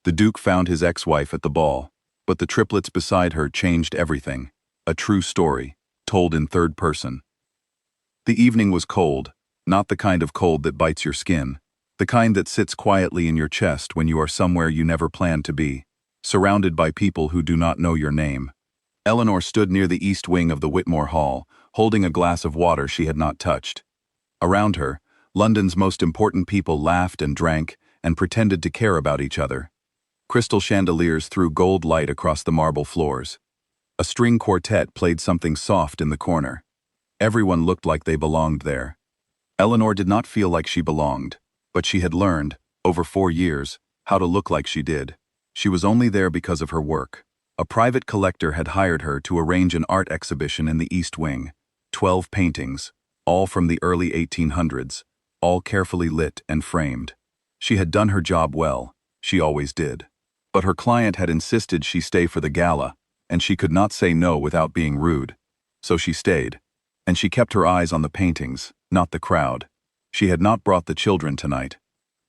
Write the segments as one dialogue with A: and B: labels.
A: The Duke found his ex-wife at the ball, but the triplets beside her changed everything. A true story, told in third person. The evening was cold, not the kind of cold that bites your skin, the kind that sits quietly in your chest when you are somewhere you never planned to be, surrounded by people who do not know your name. Eleanor stood near the east wing of the Whitmore Hall, holding a glass of water she had not touched. Around her, London's most important people laughed and drank and pretended to care about each other. Crystal chandeliers threw gold light across the marble floors. A string quartet played something soft in the corner. Everyone looked like they belonged there. Eleanor did not feel like she belonged, but she had learned, over 4 years, how to look like she did. She was only there because of her work. A private collector had hired her to arrange an art exhibition in the East Wing. 12 paintings, all from the early 1800s, all carefully lit and framed. She had done her job well, she always did. But her client had insisted she stay for the gala, and she could not say no without being rude. So she stayed. And she kept her eyes on the paintings, not the crowd. She had not brought the children tonight.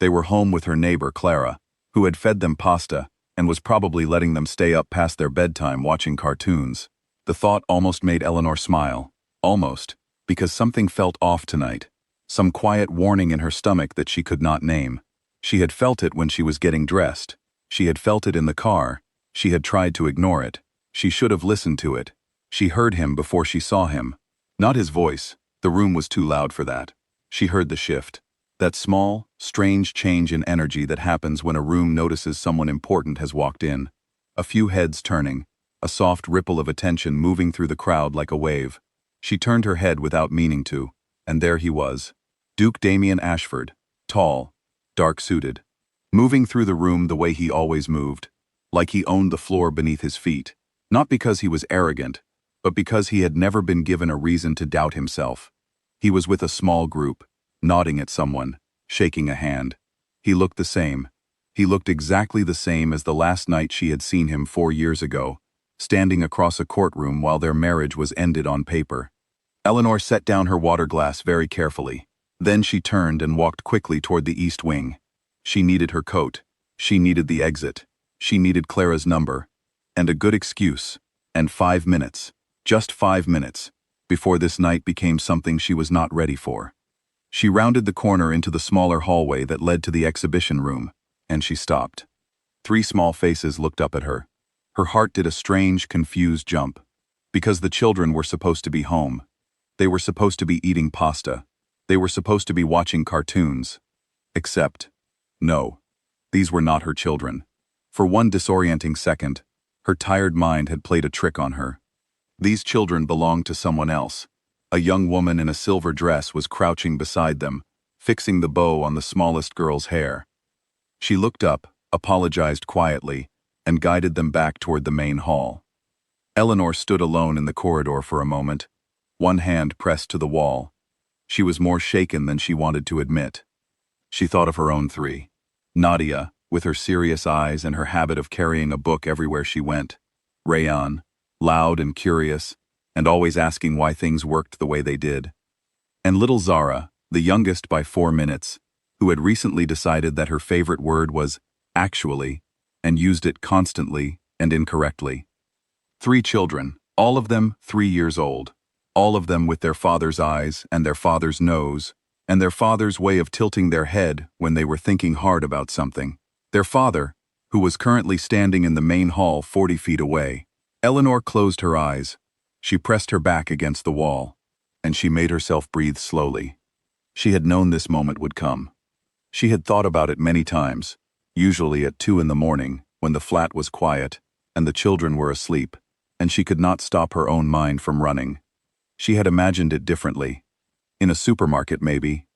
A: They were home with her neighbor Clara, who had fed them pasta and was probably letting them stay up past their bedtime watching cartoons. The thought almost made Eleanor smile. Almost, because something felt off tonight. Some quiet warning in her stomach that she could not name. She had felt it when she was getting dressed. She had felt it in the car. She had tried to ignore it. She should have listened to it. She heard him before she saw him. Not his voice. The room was too loud for that. She heard the shift. That small, strange change in energy that happens when a room notices someone important has walked in. A few heads turning. A soft ripple of attention moving through the crowd like a wave. She turned her head without meaning to, and there he was. Duke Damian Ashford. Tall. Dark-suited. Moving through the room the way he always moved. Like he owned the floor beneath his feet. Not because he was arrogant, but because he had never been given a reason to doubt himself. He was with a small group, nodding at someone, shaking a hand. He looked the same. He looked exactly the same as the last night she had seen him 4 years ago, standing across a courtroom while their marriage was ended on paper. Eleanor set down her water glass very carefully. Then she turned and walked quickly toward the East Wing. She needed her coat. She needed the exit. She needed Clara's number. And a good excuse. And 5 minutes. Just 5 minutes. Before this night became something she was not ready for. She rounded the corner into the smaller hallway that led to the exhibition room, and she stopped. 3 small faces looked up at her. Her heart did a strange, confused jump. Because the children were supposed to be home. They were supposed to be eating pasta. They were supposed to be watching cartoons. Except, no. These were not her children. For one disorienting second, her tired mind had played a trick on her. These children belonged to someone else. A young woman in a silver dress was crouching beside them, fixing the bow on the smallest girl's hair. She looked up, apologized quietly, and guided them back toward the main hall. Eleanor stood alone in the corridor for a moment, one hand pressed to the wall. She was more shaken than she wanted to admit. She thought of her own 3. Nadia, with her serious eyes and her habit of carrying a book everywhere she went. Rayan, loud and curious, and always asking why things worked the way they did. And little Zara, the youngest by 4 minutes, who had recently decided that her favorite word was actually, and used it constantly and incorrectly. 3 children, all of them 3 years old, all of them with their father's eyes and their father's nose, and their father's way of tilting their head when they were thinking hard about something. Their father, who was currently standing in the main hall 40 feet away. Eleanor closed her eyes. She pressed her back against the wall, and she made herself breathe slowly. She had known this moment would come. She had thought about it many times, usually at 2 in the morning, when the flat was quiet, and the children were asleep, and she could not stop her own mind from running. She had imagined it differently. In a supermarket maybe,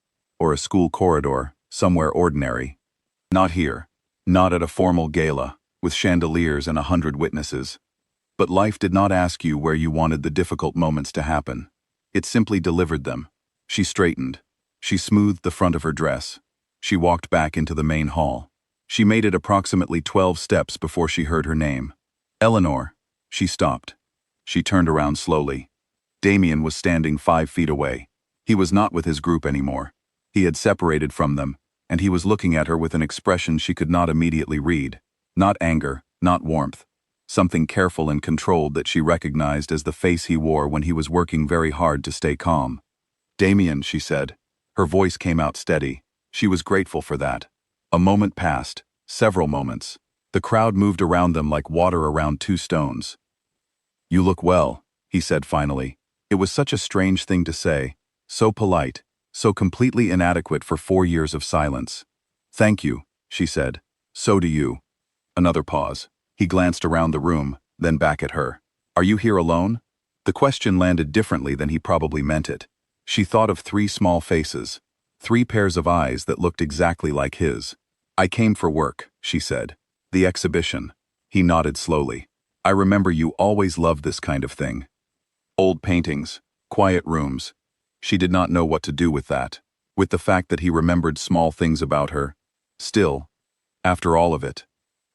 A: or a school corridor, somewhere ordinary. Not here, not at a formal gala, with chandeliers and 100 witnesses. But life did not ask you where you wanted the difficult moments to happen. It simply delivered them. She straightened. She smoothed the front of her dress. She walked back into the main hall. She made it approximately 12 steps before she heard her name. Eleanor. She stopped. She turned around slowly. Damian was standing 5 feet away. He was not with his group anymore. He had separated from them, and he was looking at her with an expression she could not immediately read. Not anger, not warmth. Something careful and controlled that she recognized as the face he wore when he was working very hard to stay calm. "Damian," she said. Her voice came out steady. She was grateful for that. A moment passed, several moments. The crowd moved around them like water around two stones. "You look well," he said finally. It was such a strange thing to say, so polite, so completely inadequate for 4 years of silence. "Thank you," she said. "So do you." Another pause. He glanced around the room, then back at her. "Are you here alone?" The question landed differently than he probably meant it. She thought of 3 small faces, 3 pairs of eyes that looked exactly like his. "I came for work," she said. "The exhibition." He nodded slowly. "I remember you always loved this kind of thing. Old paintings, quiet rooms." She did not know what to do with that, with the fact that he remembered small things about her. Still, after all of it.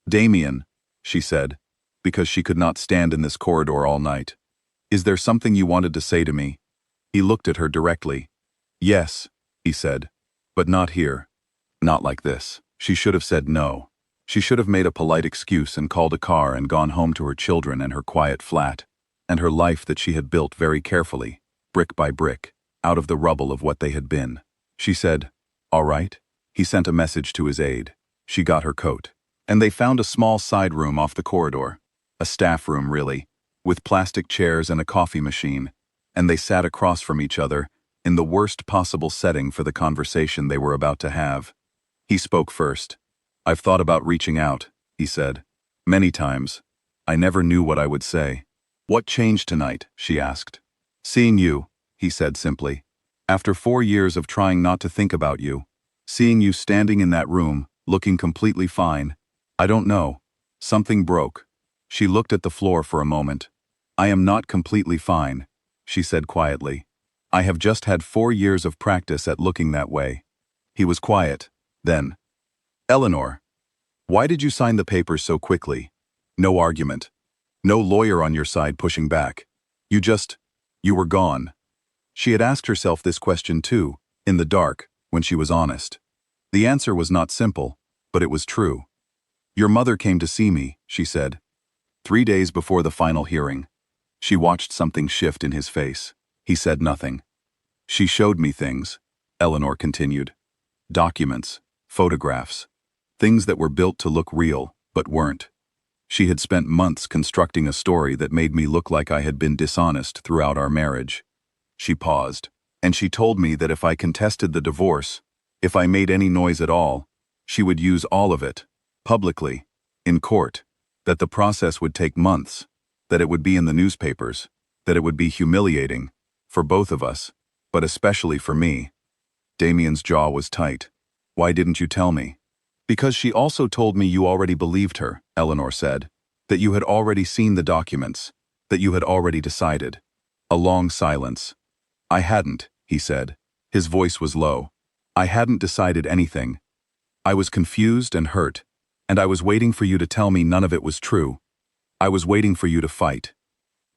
A: "Damian," she said, because she could not stand in this corridor all night. "Is there something you wanted to say to me?" He looked at her directly. "Yes," he said, "but not here. Not like this." She should have said no. She should have made a polite excuse and called a car and gone home to her children and her quiet flat, and her life that she had built very carefully, brick by brick, out of the rubble of what they had been. She said, "All right." He sent a message to his aide. She got her coat. And they found a small side room off the corridor. A staff room, really, with plastic chairs and a coffee machine. And they sat across from each other, in the worst possible setting for the conversation they were about to have. He spoke first. "I've thought about reaching out," he said. "Many times. I never knew what I would say." "What changed tonight?" she asked. "Seeing you," he said simply. "After 4 years of trying not to think about you. Seeing you standing in that room, looking completely fine. I don't know. Something broke." She looked at the floor for a moment. "I am not completely fine," she said quietly. "I have just had 4 years of practice at looking that way." He was quiet. Then, "Eleanor, why did you sign the papers so quickly? No argument. No lawyer on your side pushing back. You were gone." She had asked herself this question too, in the dark, when she was honest. The answer was not simple, but it was true. "Your mother came to see me," she said. 3 days before the final hearing. She watched something shift in his face. He said nothing. "She showed me things," Eleanor continued. "Documents, photographs, things that were built to look real, but weren't. She had spent months constructing a story that made me look like I had been dishonest throughout our marriage." She paused. "And she told me that if I contested the divorce, if I made any noise at all, she would use all of it, publicly, in court, that the process would take months, that it would be in the newspapers, that it would be humiliating, for both of us, but especially for me." Damian's jaw was tight. "Why didn't you tell me?" "Because she also told me you already believed her," Eleanor said, "that you had already seen the documents, that you had already decided." A long silence. "I hadn't," he said. His voice was low. "I hadn't decided anything. I was confused and hurt, and I was waiting for you to tell me none of it was true. I was waiting for you to fight."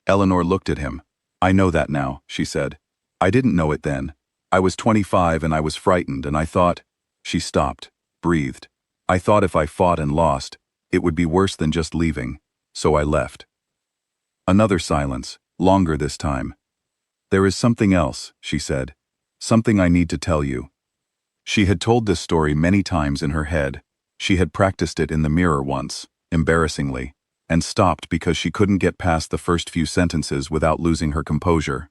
A: Eleanor looked at him. "I know that now," she said. "I didn't know it then. I was 25 and I was frightened and I thought—" She stopped, breathed. "I thought if I fought and lost, it would be worse than just leaving, so I left." Another silence, longer this time. "There is something else," she said. "Something I need to tell you." She had told this story many times in her head. She had practiced it in the mirror once, embarrassingly, and stopped because she couldn't get past the first few sentences without losing her composure.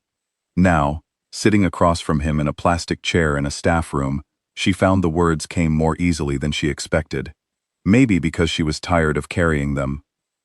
A: Now, sitting across from him in a plastic chair in a staff room, she found the words came more easily than she expected. Maybe because she was tired of carrying them.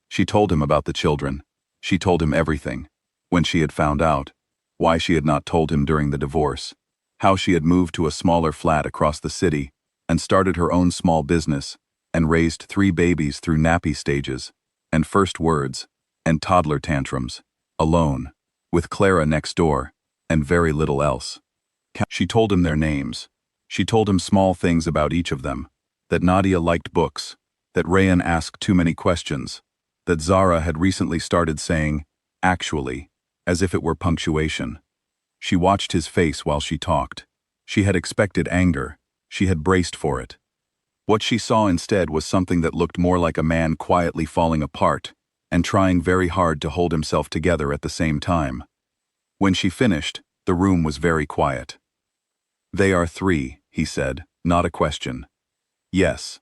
A: She told him about the children. She told him everything. When she had found out, why she had not told him during the divorce, how she had moved to a smaller flat across the city and started her own small business and raised 3 babies through nappy stages and first words and toddler tantrums, alone, with Clara next door, and very little else. She told him their names. She told him small things about each of them, that Nadia liked books, that Rayan asked too many questions, that Zara had recently started saying, "actually," as if it were punctuation. She watched his face while she talked. She had expected anger. She had braced for it. What she saw instead was something that looked more like a man quietly falling apart and trying very hard to hold himself together at the same time. When she finished, the room was very quiet. "They are 3, he said, not a question. Yes.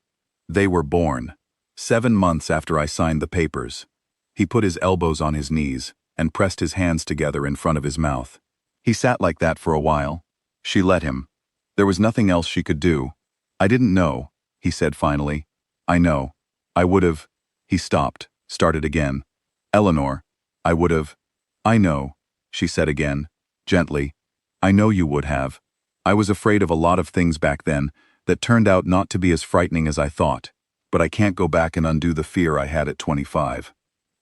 A: They were born 7 months after I signed the papers." He put his elbows on his knees and pressed his hands together in front of his mouth. He sat like that for a while. She let him. There was nothing else she could do. "I didn't know," he said finally. "I know. I would've." He stopped, started again. "Eleanor, I would've." "I know," she said again, gently. "I know you would have. I was afraid of a lot of things back then that turned out not to be as frightening as I thought, but I can't go back and undo the fear I had at 25.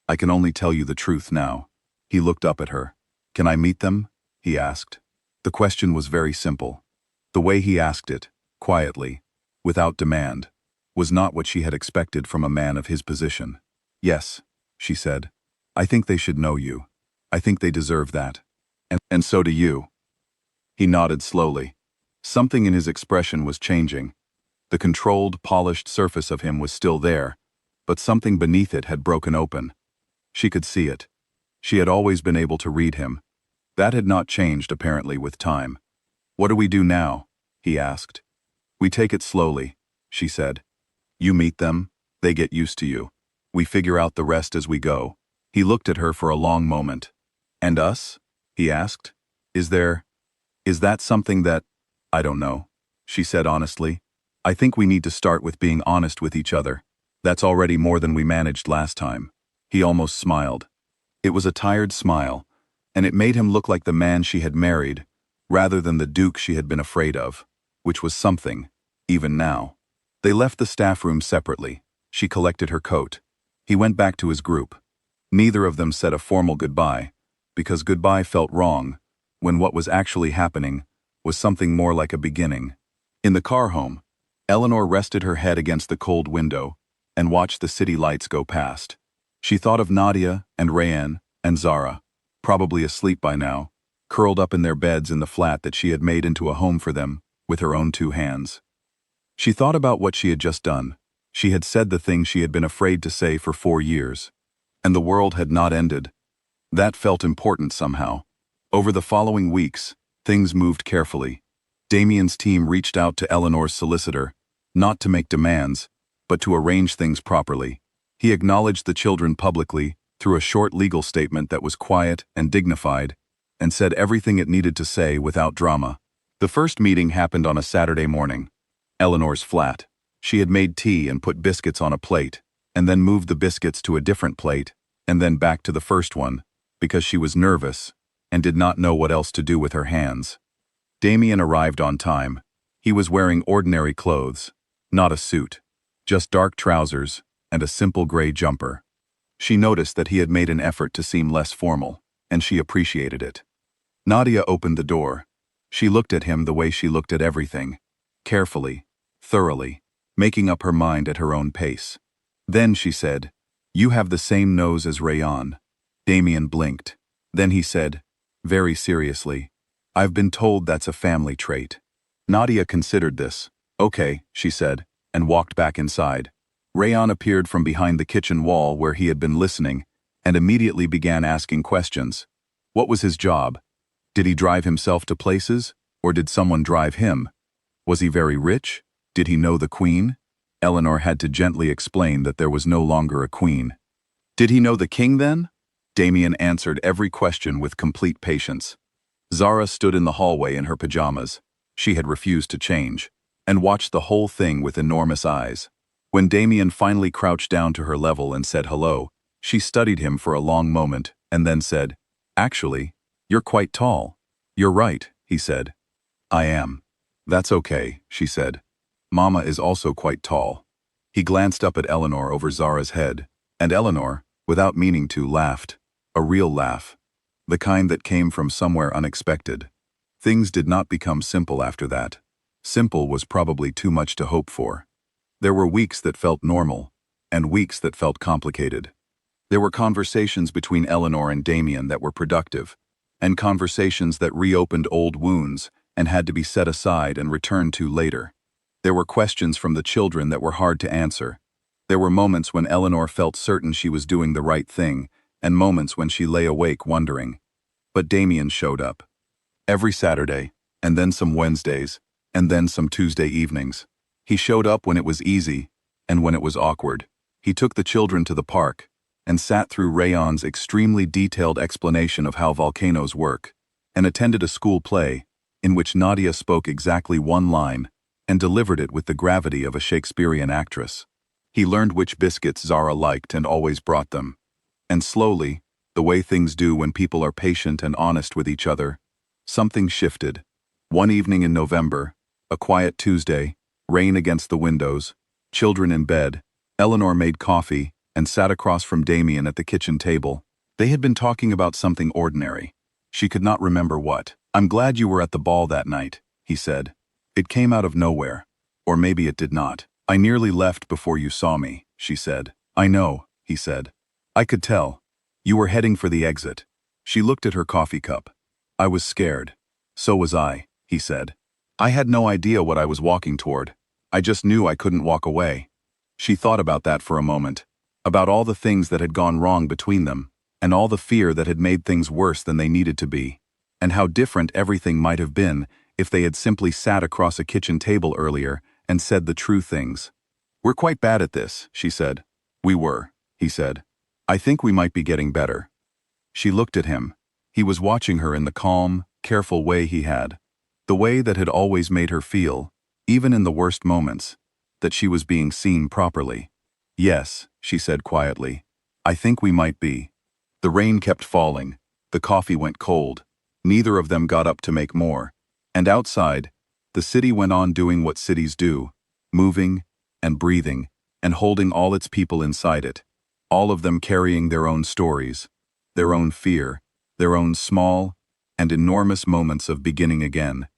A: I can only tell you the truth now." He looked up at her. "Can I meet them?" he asked. The question was very simple. The way he asked it, quietly, without demand, was not what she had expected from a man of his position. "Yes," she said. "I think they should know you. I think they deserve that. And so do you." He nodded slowly. Something in his expression was changing. The controlled, polished surface of him was still there, but something beneath it had broken open. She could see it. She had always been able to read him. That had not changed, apparently, with time. "What do we do now?" he asked. "We take it slowly," she said. "You meet them, they get used to you. We figure out the rest as we go." He looked at her for a long moment. "And us?" he asked. Is that something that—" "I don't know," she said honestly. "I think we need to start with being honest with each other. That's already more than we managed last time." He almost smiled. It was a tired smile, and it made him look like the man she had married, rather than the Duke she had been afraid of, which was something, even now. They left the staff room separately. She collected her coat. He went back to his group. Neither of them said a formal goodbye, because goodbye felt wrong, when what was actually happening was something more like a beginning. In the car home, Eleanor rested her head against the cold window and watched the city lights go past. She thought of Nadia and Rayanne and Zara, probably asleep by now, curled up in their beds in the flat that she had made into a home for them with her own 2 hands. She thought about what she had just done. She had said the thing she had been afraid to say for 4 years. And the world had not ended. That felt important somehow. Over the following weeks, things moved carefully. Damian's team reached out to Eleanor's solicitor, not to make demands, but to arrange things properly. He acknowledged the children publicly through a short legal statement that was quiet and dignified, and said everything it needed to say without drama. The first meeting happened on a Saturday morning. Eleanor's flat. She had made tea and put biscuits on a plate, and then moved the biscuits to a different plate, and then back to the first one, because she was nervous and did not know what else to do with her hands. Damian arrived on time. He was wearing ordinary clothes, not a suit, just dark trousers and a simple gray jumper. She noticed that he had made an effort to seem less formal, and she appreciated it. Nadia opened the door. She looked at him the way she looked at everything, carefully, thoroughly, making up her mind at her own pace. Then she said, "You have the same nose as Rayanne." Damian blinked. Then he said, very seriously, "I've been told that's a family trait." Nadia considered this. "Okay," she said, and walked back inside. Rayanne appeared from behind the kitchen wall where he had been listening and immediately began asking questions. What was his job? Did he drive himself to places, or did someone drive him? Was he very rich? Did he know the queen? Eleanor had to gently explain that there was no longer a queen. Did he know the king then? Damian answered every question with complete patience. Zara stood in the hallway in her pajamas. She had refused to change, and watched the whole thing with enormous eyes. When Damian finally crouched down to her level and said hello, she studied him for a long moment and then said, "Actually, you're quite tall." "You're right," he said. "I am." "That's okay," she said. "Mama is also quite tall." He glanced up at Eleanor over Zara's head, and Eleanor, without meaning to, laughed. A real laugh. The kind that came from somewhere unexpected. Things did not become simple after that. Simple was probably too much to hope for. There were weeks that felt normal, and weeks that felt complicated. There were conversations between Eleanor and Damian that were productive, and conversations that reopened old wounds and had to be set aside and returned to later. There were questions from the children that were hard to answer. There were moments when Eleanor felt certain she was doing the right thing, and moments when she lay awake wondering. But Damian showed up. Every Saturday, and then some Wednesdays, and then some Tuesday evenings. He showed up when it was easy, and when it was awkward. He took the children to the park, and sat through Rayon's extremely detailed explanation of how volcanoes work, and attended a school play, in which Nadia spoke exactly one line, and delivered it with the gravity of a Shakespearean actress. He learned which biscuits Zara liked and always brought them. And slowly, the way things do when people are patient and honest with each other, something shifted. One evening in November, a quiet Tuesday, rain against the windows, children in bed, Eleanor made coffee and sat across from Damian at the kitchen table. They had been talking about something ordinary. She could not remember what. "I'm glad you were at the ball that night," he said. "It came out of nowhere. Or maybe it did not. I nearly left before you saw me," she said. "I know," he said. "I could tell. You were heading for the exit." She looked at her coffee cup. "I was scared." "So was I," he said. "I had no idea what I was walking toward. I just knew I couldn't walk away." She thought about that for a moment, about all the things that had gone wrong between them, and all the fear that had made things worse than they needed to be, and how different everything might have been if they had simply sat across a kitchen table earlier and said the true things. "We're quite bad at this," she said. "We were," he said. "I think we might be getting better." She looked at him. He was watching her in the calm, careful way he had, the way that had always made her feel, even in the worst moments, that she was being seen properly. "Yes," she said quietly. "I think we might be." The rain kept falling. The coffee went cold. Neither of them got up to make more. And outside, the city went on doing what cities do, moving and breathing and holding all its people inside it, all of them carrying their own stories, their own fear, their own small and enormous moments of beginning again.